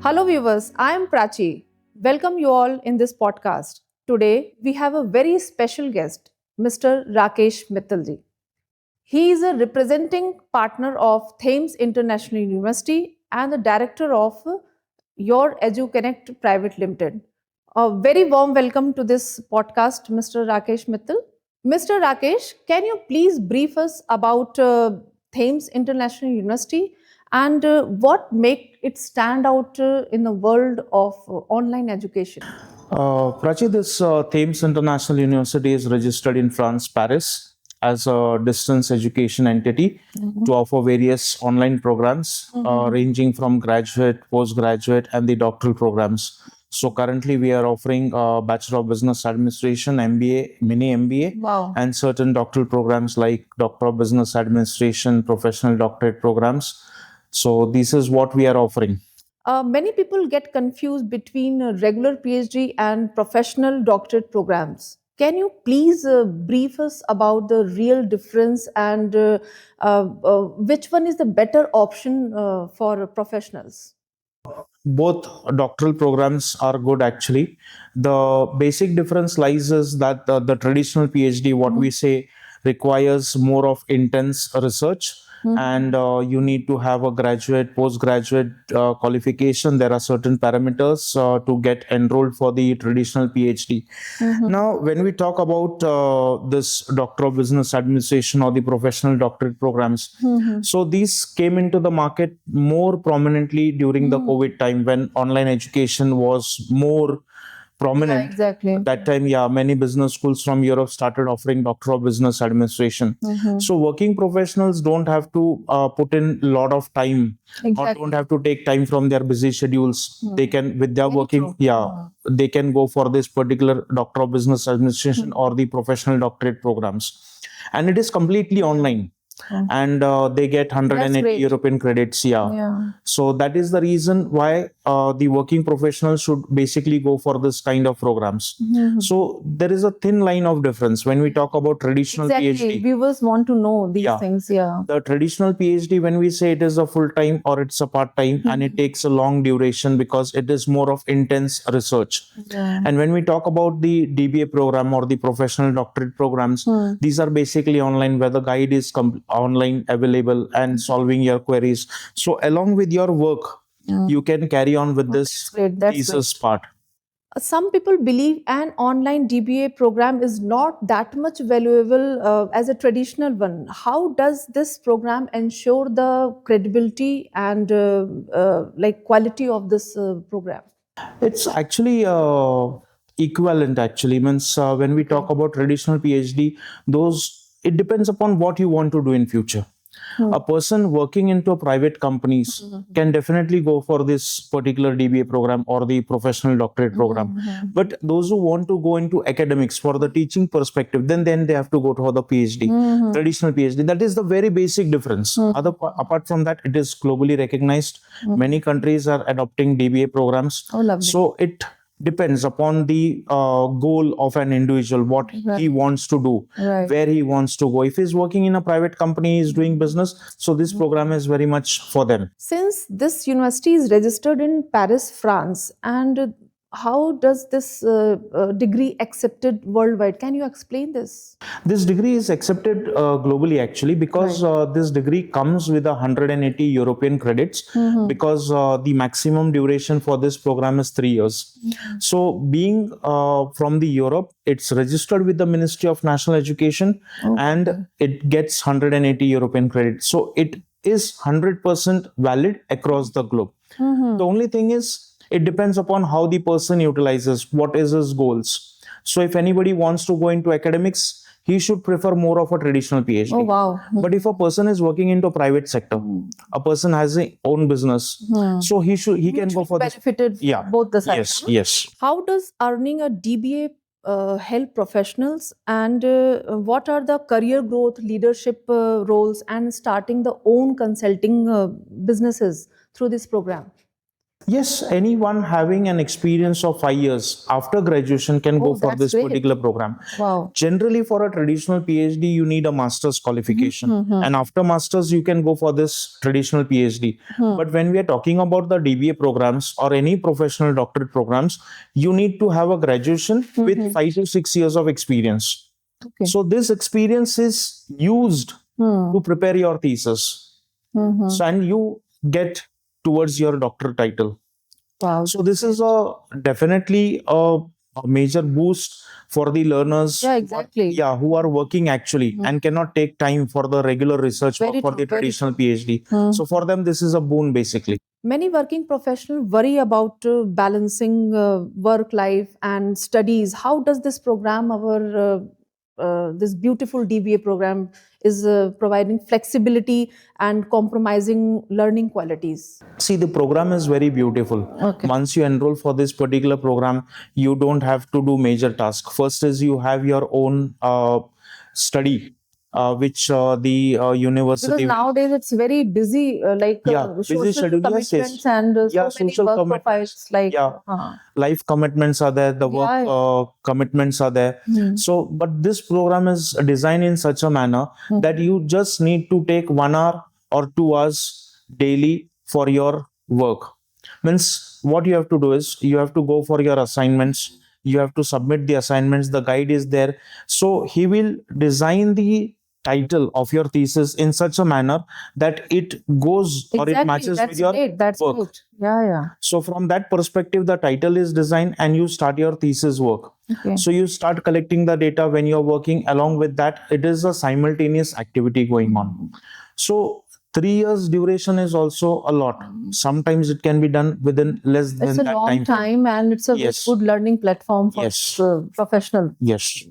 Hello, viewers. I am Prachi. Welcome you all in this podcast. Today, we have a very special guest, Mr. Rakesh Mittalji. He is a representing partner of Thames International University and the director of Your EduConnect Private Limited. A very warm welcome to this podcast, Mr. Rakesh Mittal. Mr. Rakesh, can you please brief us about Thames International University and what make it stand out in the world of online education? Prachi, this Thames International University is registered in France, Paris, as a distance education entity to offer various online programs ranging from graduate, postgraduate, and the doctoral programs. So currently, we are offering Bachelor of Business Administration, MBA, mini MBA, Wow. and certain doctoral programs like Doctor of Business Administration, professional doctorate programs. So this is what we are offering. Many people get confused between regular PhD and professional doctorate programs. Can you please brief us about the real difference and which one is the better option for professionals? Both doctoral programs are good actually. The basic difference lies is that the traditional PhD, what we say, requires more of intense research, and you need to have a graduate, postgraduate qualification. There are certain parameters to get enrolled for the traditional PhD. Now, when we talk about this Doctor of Business Administration or the professional doctorate programs, so these came into the market more prominently during the COVID time when online education was more prominent. Exactly. That time, yeah, many business schools from Europe started offering Doctor of Business Administration. So working professionals don't have to put in a lot of time or don't have to take time from their busy schedules. They can, with their working, they can go for this particular Doctor of Business Administration or the professional doctorate programs. And it is completely online. And they get 180 European credits. So that is the reason why the working professionals should basically go for this kind of programs. So there is a thin line of difference when we talk about traditional PhD. Viewers want to know these things. The traditional PhD, when we say it is a full time or it's a part time, and it takes a long duration because it is more of intense research. And when we talk about the DBA program or the professional doctorate programs, these are basically online where the guide is online available and solving your queries. So along with your work, you can carry on with this thesis part. Some people believe an online DBA program is not that much valuable as a traditional one. How does this program ensure the credibility and like quality of this program? It's actually equivalent. Actually, means when we talk about traditional PhD, it depends upon what you want to do in future. A person working into private companies can definitely go for this particular DBA program or the professional doctorate program. But those who want to go into academics for the teaching perspective, then they have to go to the PhD, traditional PhD. That is the very basic difference. Apart from that, it is globally recognized. Many countries are adopting DBA programs. So it depends upon the goal of an individual, what he wants to do, where he wants to go. If he's working in a private company, he's doing business, so this program is very much for them. Since this university is registered in Paris, France, and how does this degree accepted worldwide? Can you explain this? This degree is accepted globally actually because this degree comes with 180 European credits because the maximum duration for this program is 3 years. So being from the Europe, it's registered with the Ministry of National Education and it gets 180 European credits. So it is 100% valid across the globe. The only thing is, it depends upon how the person utilizes, what is his goals. So if anybody wants to go into academics, he should prefer more of a traditional PhD. Oh, wow. But if a person is working into private sector, a person has his own business, so he can go for this. Benefited both the sides. Yes. How does earning a DBA help professionals, and what are the career growth, leadership roles, and starting the own consulting businesses through this program? Yes, anyone having an experience of 5 years after graduation can go Oh, for that's this great. particular program. Wow. Generally, for a traditional PhD, you need a master's qualification. Mm-hmm. And after master's, you can go for this traditional PhD. But when we are talking about the DBA programs or any professional doctorate programs, you need to have a graduation with 5 to 6 years of experience. Okay. So this experience is used to prepare your thesis. So, and you get towards your doctor title. Wow. So this is a definitely a major boost for the learners. Yeah, exactly. Who are working actually and cannot take time for the regular research work Very for true, the very traditional true. PhD. So for them, this is a boon basically. Many Many working professionals worry about balancing work life and studies. How does this program, this beautiful DBA program, is providing flexibility and compromising learning qualities? See, the program is very beautiful. Okay. Once you enroll for this particular program, you don't have to do major tasks. First is you have your own study, which the Because university nowadays it's very busy, busy social schedule. Yes, commitments yes. and so many Social work commitments. profiles. Like, Life commitments are there, the work yeah, yeah. commitments are there. So, but this program is designed in such a manner that you just need to take 1 hour or 2 hours daily for your work. Means what you have to do is you have to go for your assignments, you have to submit the assignments, the guide is there. So he will design the title of your thesis in such a manner that it goes or it Exactly. matches with That's your great. That's work. good. Yeah, yeah. So from that perspective, the title is designed and you start your thesis work. Okay. So you start collecting the data when you're working. Along with that, it is a simultaneous activity going on. So 3 years duration is also a lot. Sometimes it can be done within less than It's a that long time frame. time and it's a very Yes. good learning platform for Yes. professional. Yes.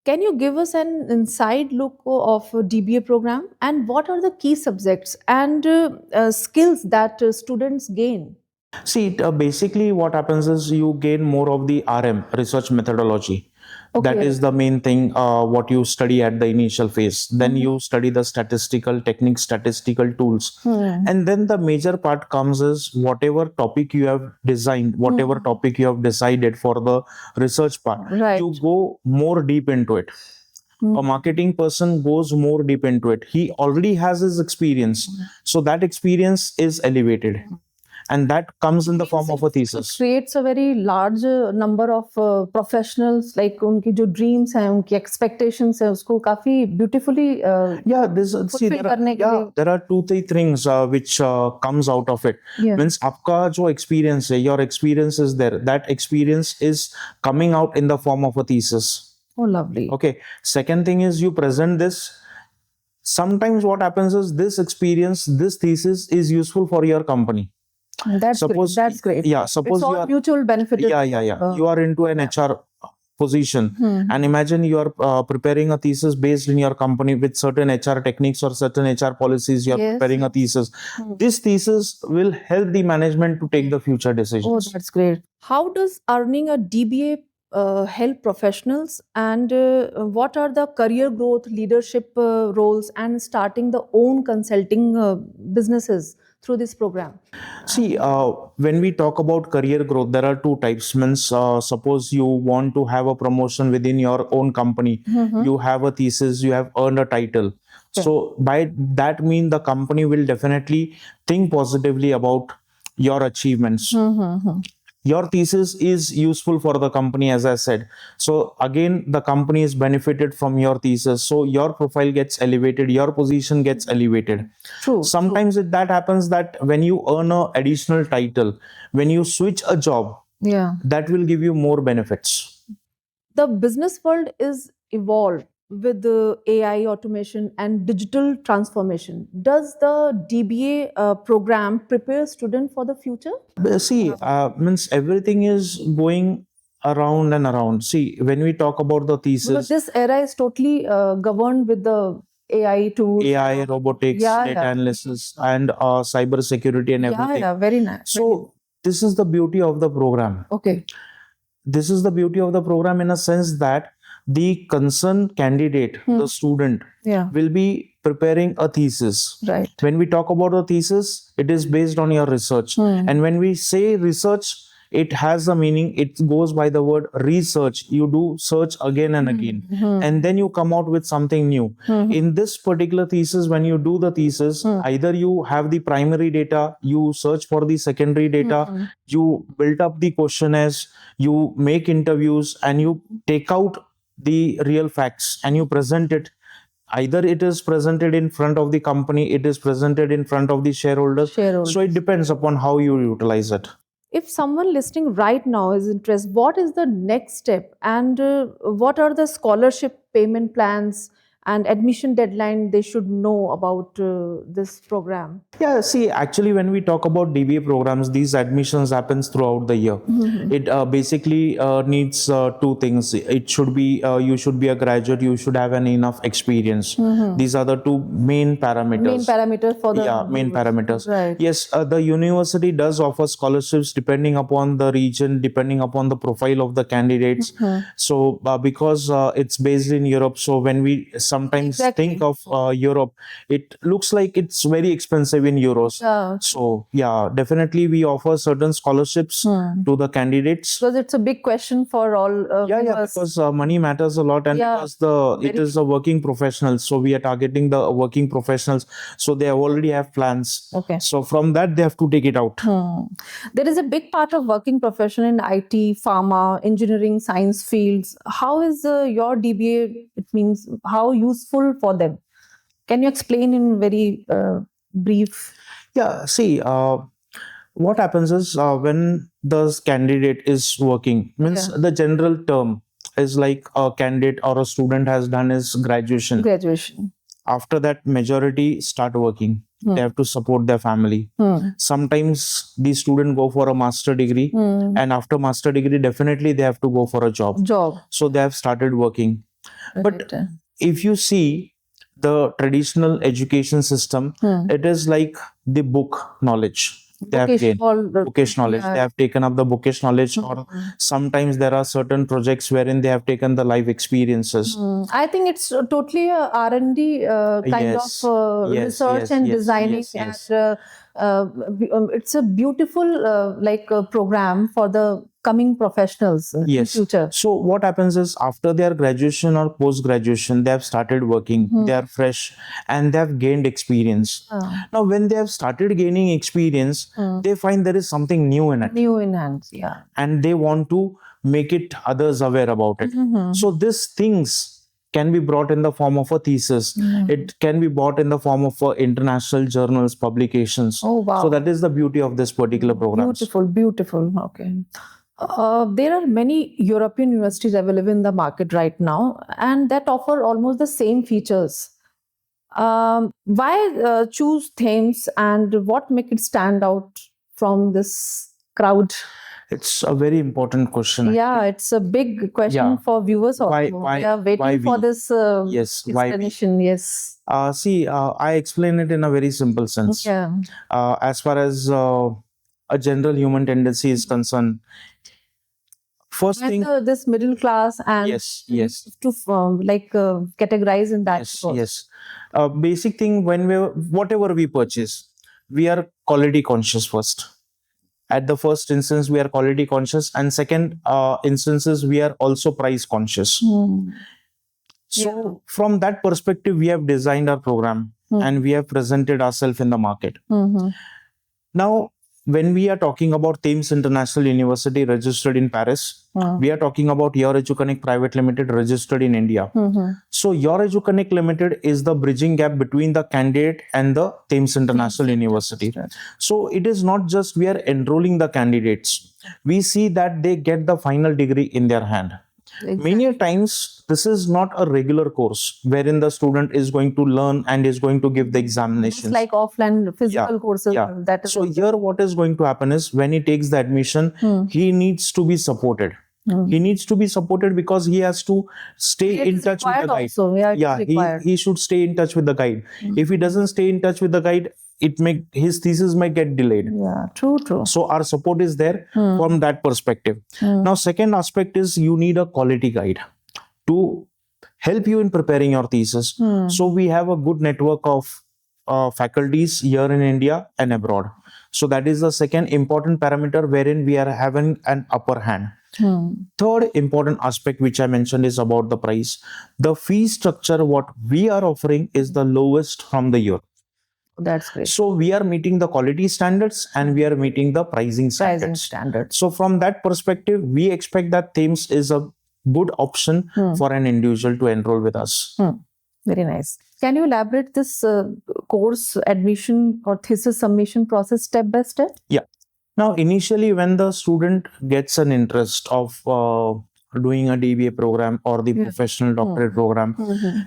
Can you give us an inside look of a DBA program and what are the key subjects and skills that students gain? See, basically, what happens is you gain more of the RM, research methodology. That Okay. is the main thing, what you study at the initial phase. Then you study the statistical techniques, statistical tools. And then the major part comes is whatever topic you have designed, whatever topic you have decided for the research part, Right. you go more deep into it. A marketing person goes more deep into it. He already has his experience. So that experience is elevated. And that comes in the form of a It thesis. creates a very large number of professionals, like उनकी जो dreams हैं, उनकी expectations हैं, उसको काफी beautifully fulfill करने के लिए. There are 2 3 things which comes out of it. Yeah. Means आपका जो experience है, your experience is there. That experience is coming out in the form of a thesis. Oh, lovely. Okay. Second thing is you present this. Sometimes what happens is this experience, this thesis is useful for your company. That's Suppose- great. That's great. Yeah, suppose It's all you are mutual benefit. you are into an HR position, and imagine you are preparing a thesis based in your company with certain HR techniques or certain HR policies. You are Yes, preparing a thesis. This thesis will help the management to take the future Oh, decisions. that's great. How does earning a DBA help professionals, and what are the career growth, leadership roles, and starting the own consulting businesses through this program? See, when we talk about career growth, there are 2 types. Means, suppose you want to have a promotion within your own company, you have a thesis, you have earned a title. So, by that mean, the company will definitely think positively about your achievements. Your thesis is useful for the company, as I said. So again, the company is benefited from your thesis. So your profile gets elevated, your position gets elevated. True. Sometimes that happens that when you earn a additional title, when you switch a job, Yeah. that will give you more benefits. The business world is evolved with the AI automation and digital transformation. Does the DBA program prepare student for the future? See, means everything is going around and around. See, when we talk about the Because thesis, this era is totally governed with the AI tools. AI, robotics, Yeah, data yeah. analysis, and cyber security and Yeah, everything. yeah, very nice. So this is the beauty of the program. Okay. This is the beauty of the program in a sense that the concerned candidate, the student, Yeah. will be preparing a thesis. Right. When we talk about a thesis, it is based on your research. And when we say research, it has a meaning. It goes by the word research. You do search again and again, and then you come out with something new. In this particular thesis, when you do the thesis, either you have the primary data, you search for the secondary data, you build up the questionnaires, you make interviews, and you take out the real facts and you present it. Either it is presented in front of the company, it is presented in front of the shareholders. So it depends upon how you utilize it. If someone listening right now is interested, what is the next step, and what are the scholarship payment plans and admission deadline they should know about this program? Yeah, see, actually, when we talk about DBA programs, these admissions happens throughout the year. It basically needs two things. It should be you should be a graduate. You should have an enough experience. These are the two main parameters. Main parameters for the main parameters. Right. Yes, the university does offer scholarships depending upon the region, depending upon the profile of the candidates. So because it's based in Europe, so when we sometimes think of Europe, it looks like it's very expensive in euros. So yeah, definitely we offer certain scholarships to the candidates. Because it's a big question for all. Because money matters a lot, and because it is a working professionals, so we are targeting the working professionals, so they already have plans. Okay. So from that they have to take it out. There is a big part of working profession in IT, pharma, engineering, science fields. How is your DBA? It means how useful for them? Can you explain in very brief? Yeah, see, what happens is when the candidate is working, means the general term is like a candidate or a student has done his graduation. After that, majority start working. They have to support their family. Sometimes the student go for a master degree, and after master degree, definitely they have to go for a job. So they have started working. But if you see the traditional education system, it is like the book knowledge. They have gained bookish knowledge. They have taken up the bookish knowledge, or sometimes there are certain projects wherein they have taken the life experiences. I think it's totally a R&D kind of research and designing. It's a beautiful program for the coming professionals in future. So what happens is after their graduation or post-graduation, they have started working, they are fresh, and they have gained experience. Now, when they have started gaining experience, they find there is something new in it. And they want to make it others aware about it. So these things can be brought in the form of a thesis. It can be brought in the form of international journals, publications. Oh, wow. So that is the beauty of this particular program. Beautiful. Okay. There are many European universities available in the market right now, and that offer almost the same features. Why choose Thames, and what make it stand out from this crowd? It's a very important question. Yeah, it's a big question for viewers also. Why they are waiting for this explanation. See, I explain it in a very simple sense. As far as a general human tendency is concerned, first thing, this middle class and to categorize in that. Basic thing, whatever we purchase, we are quality conscious first. At the first instance, we are quality conscious, and second instances, we are also price conscious. So from that perspective, we have designed our program and we have presented ourselves in the market. Now, when we are talking about Thames International University registered in Paris, we are talking about Your EduConnect Private Limited registered in India. So Your EduConnect Limited is the bridging gap between the candidate and the Thames International University. So it is not just we are enrolling the candidates. We see that they get the final degree in their hand. Many times, this is not a regular course wherein the student is going to learn and is going to give the examinations. It's like offline physical courses. So here what is going to happen is when he takes the admission, he needs to be supported. He needs to be supported because he has to stay in touch with the guide. He should stay in touch with the guide. If he doesn't stay in touch with the guide, his thesis might get delayed. True. So our support is there from that perspective. Now, second aspect is you need a quality guide to help you in preparing your thesis. So we have a good network of faculties here in India and abroad. So that is the second important parameter wherein we are having an upper hand. Third important aspect which I mentioned is about the price. The fee structure what we are offering is the lowest from the year. That's great. So we are meeting the quality standards and we are meeting the pricing standards. So from that perspective, we expect that Thames is a good option for an individual to enroll with us. Very nice. Can you elaborate this course admission or thesis submission process step by step? Yeah. Now, initially, when the student gets an interest of doing a DBA program or the professional doctorate program,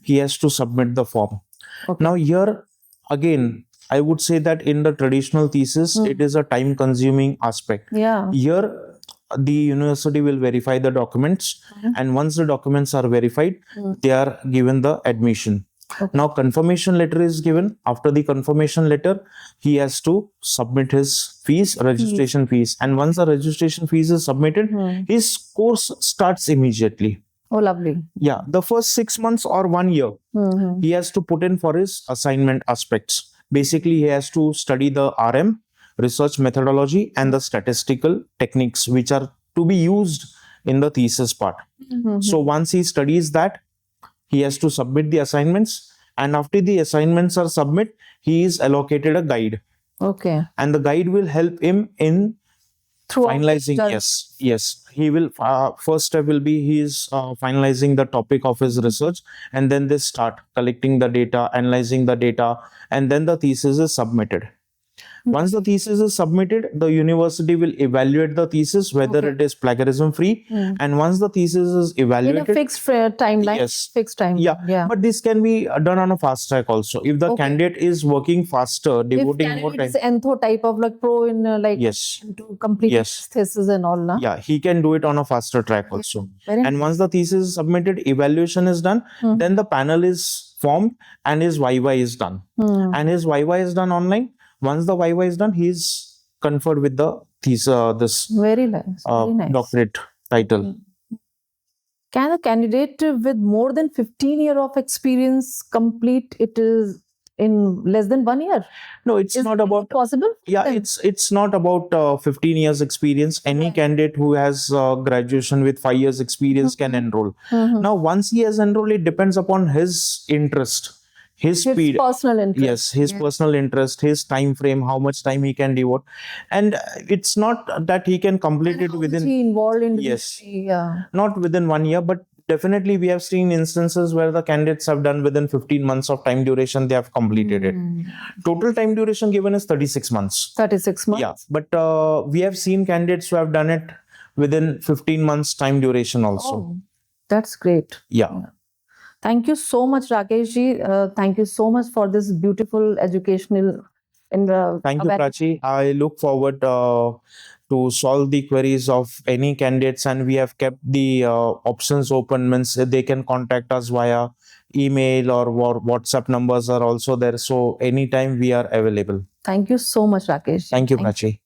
he has to submit the form. Okay. Now, here again, I would say that in the traditional thesis, it is a time-consuming aspect. Yeah. Here, the university will verify the documents, and once the documents are verified, they are given the admission. Okay. Now, confirmation letter is given. After the confirmation letter, he has to submit his fees, registration fees. And once the registration fees is submitted, his course starts immediately. Oh, lovely. Yeah, the first 6 months or 1 year, he has to put in for his assignment aspects. Basically, he has to study the RM, research methodology, and the statistical techniques which are to be used in the thesis part. So once he studies that, he has to submit the assignments, and after the assignments are submitted, he is allocated a guide. Okay. And the guide will help him in finalizing. Yes. He will. First step will be he is finalizing the topic of his research, and then they start collecting the data, analyzing the data, and then the thesis is submitted. Once the thesis is submitted, the university will evaluate the thesis whether it is plagiarism free. And once the thesis is evaluated in a fixed timeline. Yes. Fixed time. Yeah. But this can be done on a fast track also. If the candidate is working faster, devoting more time. It's Entho type of like pro in to complete thesis and all. Na? Yeah, he can do it on a faster track also. And once the thesis is submitted, evaluation is done, then the panel is formed and his Viva is done. And his Viva is done online. Once the Viva is done, he is conferred with the thesis, this very nice. doctorate title. Can a candidate with more than 15 years of experience complete it is in less than 1 year? No, it's not about possible. Yeah, it's not about 15 years experience. Any candidate who has graduation with 5 years experience can enroll. Now, once he has enrolled, it depends upon his interest. His speed, personal interest. Yes, his personal interest, his time frame, how much time he can devote, and it's not that he can complete it within. He involved in not within 1 year, but definitely we have seen instances where the candidates have done within 15 months of time duration. They have completed it. Total time duration given is 36 months. 36 months. Yeah, but we have seen candidates who have done it within 15 months time duration also. Oh, that's great. Yeah. Thank you so much, Rakesh ji. Thank you so much for this beautiful educational. Thank you, Prachi. I look forward to solve the queries of any candidates, and we have kept the options open. Means they can contact us via email or WhatsApp numbers are also there. So anytime we are available. Thank you so much, Rakesh. Thank you, Prachi.